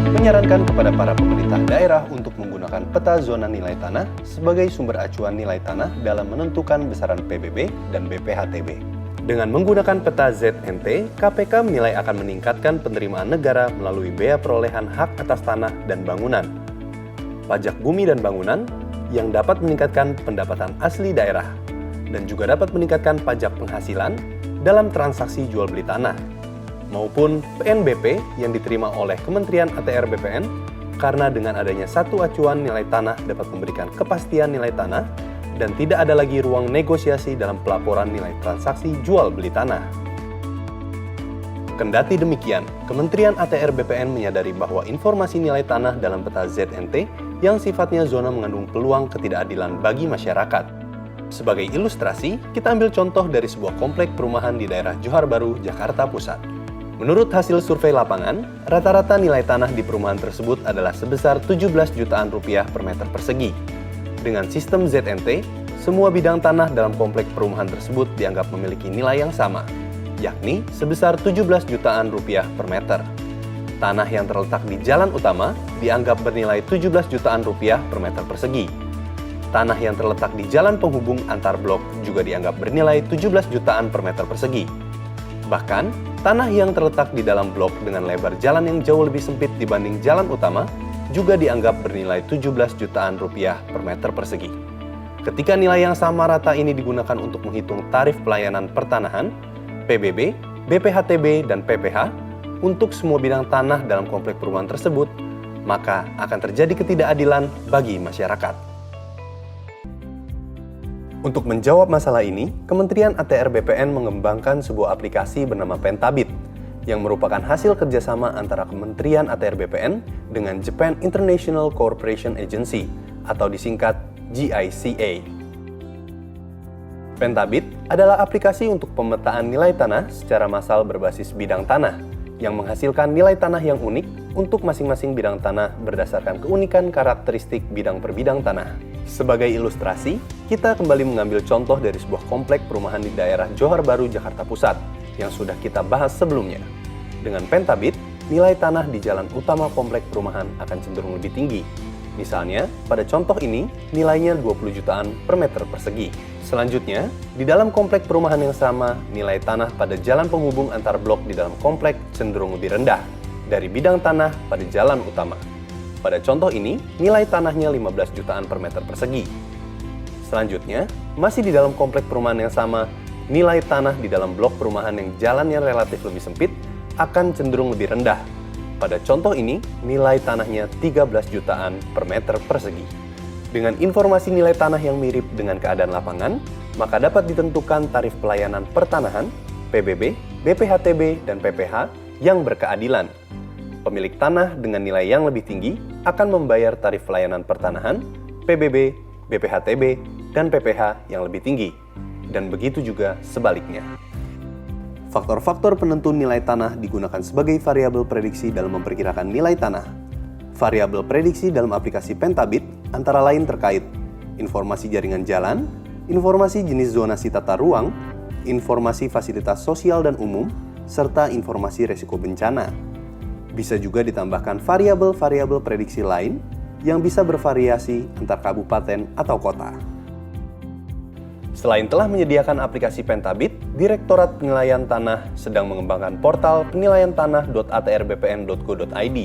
menyarankan kepada para pemerintah daerah untuk menggunakan peta zona nilai tanah sebagai sumber acuan nilai tanah dalam menentukan besaran PBB dan BPHTB. Dengan menggunakan peta ZNT, KPK menilai akan meningkatkan penerimaan negara melalui bea perolehan hak atas tanah dan bangunan, pajak bumi dan bangunan yang dapat meningkatkan pendapatan asli daerah, dan juga dapat meningkatkan pajak penghasilan dalam transaksi jual beli tanah, maupun PNBP yang diterima oleh Kementerian ATR BPN, karena dengan adanya satu acuan nilai tanah dapat memberikan kepastian nilai tanah dan tidak ada lagi ruang negosiasi dalam pelaporan nilai transaksi jual beli tanah. Kendati demikian, Kementerian ATR BPN menyadari bahwa informasi nilai tanah dalam peta ZNT yang sifatnya zona mengandung peluang ketidakadilan bagi masyarakat. Sebagai ilustrasi, kita ambil contoh dari sebuah komplek perumahan di daerah Johar Baru, Jakarta Pusat. Menurut hasil survei lapangan, rata-rata nilai tanah di perumahan tersebut adalah sebesar 17 jutaan rupiah per meter persegi. Dengan sistem ZNT, semua bidang tanah dalam komplek perumahan tersebut dianggap memiliki nilai yang sama, yakni sebesar 17 jutaan rupiah per meter. Tanah yang terletak di jalan utama dianggap bernilai 17 jutaan rupiah per meter persegi. Tanah yang terletak di jalan penghubung antar blok juga dianggap bernilai 17 jutaan per meter persegi. Bahkan, tanah yang terletak di dalam blok dengan lebar jalan yang jauh lebih sempit dibanding jalan utama juga dianggap bernilai 17 jutaan rupiah per meter persegi. Ketika nilai yang sama rata ini digunakan untuk menghitung tarif pelayanan pertanahan, PBB, BPHTB, dan PPH untuk semua bidang tanah dalam komplek perumahan tersebut, maka akan terjadi ketidakadilan bagi masyarakat. Untuk menjawab masalah ini, Kementerian ATR BPN mengembangkan sebuah aplikasi bernama Pentabit, yang merupakan hasil kerjasama antara Kementerian ATR BPN dengan Japan International Cooperation Agency, atau disingkat JICA. Pentabit adalah aplikasi untuk pemetaan nilai tanah secara massal berbasis bidang tanah, yang menghasilkan nilai tanah yang unik untuk masing-masing bidang tanah berdasarkan keunikan karakteristik bidang per bidang tanah. Sebagai ilustrasi, kita kembali mengambil contoh dari sebuah komplek perumahan di daerah Johar Baru, Jakarta Pusat, yang sudah kita bahas sebelumnya. Dengan Pentabit, nilai tanah di jalan utama komplek perumahan akan cenderung lebih tinggi. Misalnya, pada contoh ini, nilainya 20 jutaan per meter persegi. Selanjutnya, di dalam komplek perumahan yang sama, nilai tanah pada jalan penghubung antar blok di dalam komplek cenderung lebih rendah dari bidang tanah pada jalan utama. Pada contoh ini, nilai tanahnya 15 jutaan per meter persegi. Selanjutnya, masih di dalam komplek perumahan yang sama, nilai tanah di dalam blok perumahan yang jalannya relatif lebih sempit akan cenderung lebih rendah. Pada contoh ini, nilai tanahnya 13 jutaan per meter persegi. Dengan informasi nilai tanah yang mirip dengan keadaan lapangan, maka dapat ditentukan tarif pelayanan pertanahan, PBB, BPHTB, dan PPH yang berkeadilan. Pemilik tanah dengan nilai yang lebih tinggi akan membayar tarif pelayanan pertanahan, PBB, BPHTB, dan PPH yang lebih tinggi. Dan begitu juga sebaliknya. Faktor-faktor penentu nilai tanah digunakan sebagai variabel prediksi dalam memperkirakan nilai tanah. Variabel prediksi dalam aplikasi Pentabit antara lain terkait informasi jaringan jalan, informasi jenis zonasi tata ruang, informasi fasilitas sosial dan umum, serta informasi resiko bencana. Bisa juga ditambahkan variabel-variabel prediksi lain yang bisa bervariasi antar kabupaten atau kota. Selain telah menyediakan aplikasi Pentabit, Direktorat Penilaian Tanah sedang mengembangkan portal penilaiantanah.atrbpn.go.id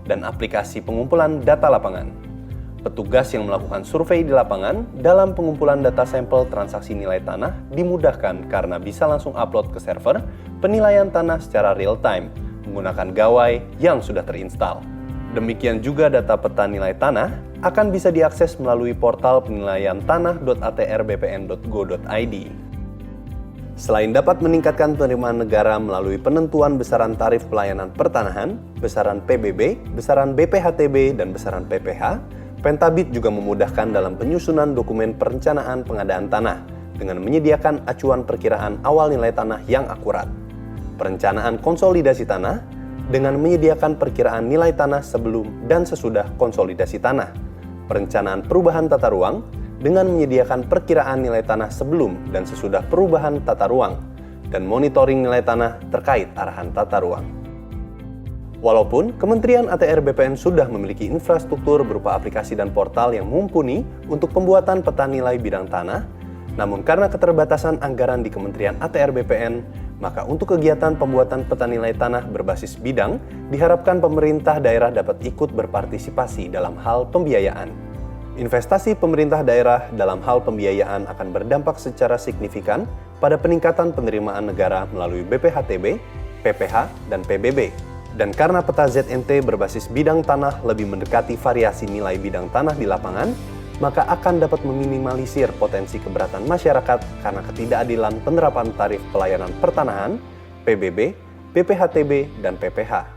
dan aplikasi pengumpulan data lapangan. Petugas yang melakukan survei di lapangan dalam pengumpulan data sampel transaksi nilai tanah dimudahkan karena bisa langsung upload ke server penilaian tanah secara real-time menggunakan gawai yang sudah terinstall. Demikian juga data peta nilai tanah akan bisa diakses melalui portal penilaian tanah.atrbpn.go.id. Selain dapat meningkatkan penerimaan negara melalui penentuan besaran tarif pelayanan pertanahan, besaran PBB, besaran BPHTB, dan besaran PPH, Pentabit juga memudahkan dalam penyusunan dokumen perencanaan pengadaan tanah dengan menyediakan acuan perkiraan awal nilai tanah yang akurat. Perencanaan konsolidasi tanah dengan menyediakan perkiraan nilai tanah sebelum dan sesudah konsolidasi tanah. Perencanaan perubahan tata ruang dengan menyediakan perkiraan nilai tanah sebelum dan sesudah perubahan tata ruang dan monitoring nilai tanah terkait arahan tata ruang. Walaupun Kementerian ATR BPN sudah memiliki infrastruktur berupa aplikasi dan portal yang mumpuni untuk pembuatan peta nilai bidang tanah, namun karena keterbatasan anggaran di Kementerian ATR BPN, maka untuk kegiatan pembuatan peta nilai tanah berbasis bidang, diharapkan pemerintah daerah dapat ikut berpartisipasi dalam hal pembiayaan. Investasi pemerintah daerah dalam hal pembiayaan akan berdampak secara signifikan pada peningkatan penerimaan negara melalui BPHTB, PPH, dan PBB. Dan karena peta ZNT berbasis bidang tanah lebih mendekati variasi nilai bidang tanah di lapangan, maka akan dapat meminimalisir potensi keberatan masyarakat karena ketidakadilan penerapan tarif pelayanan pertanahan, PBB, BPHTB, dan PPH.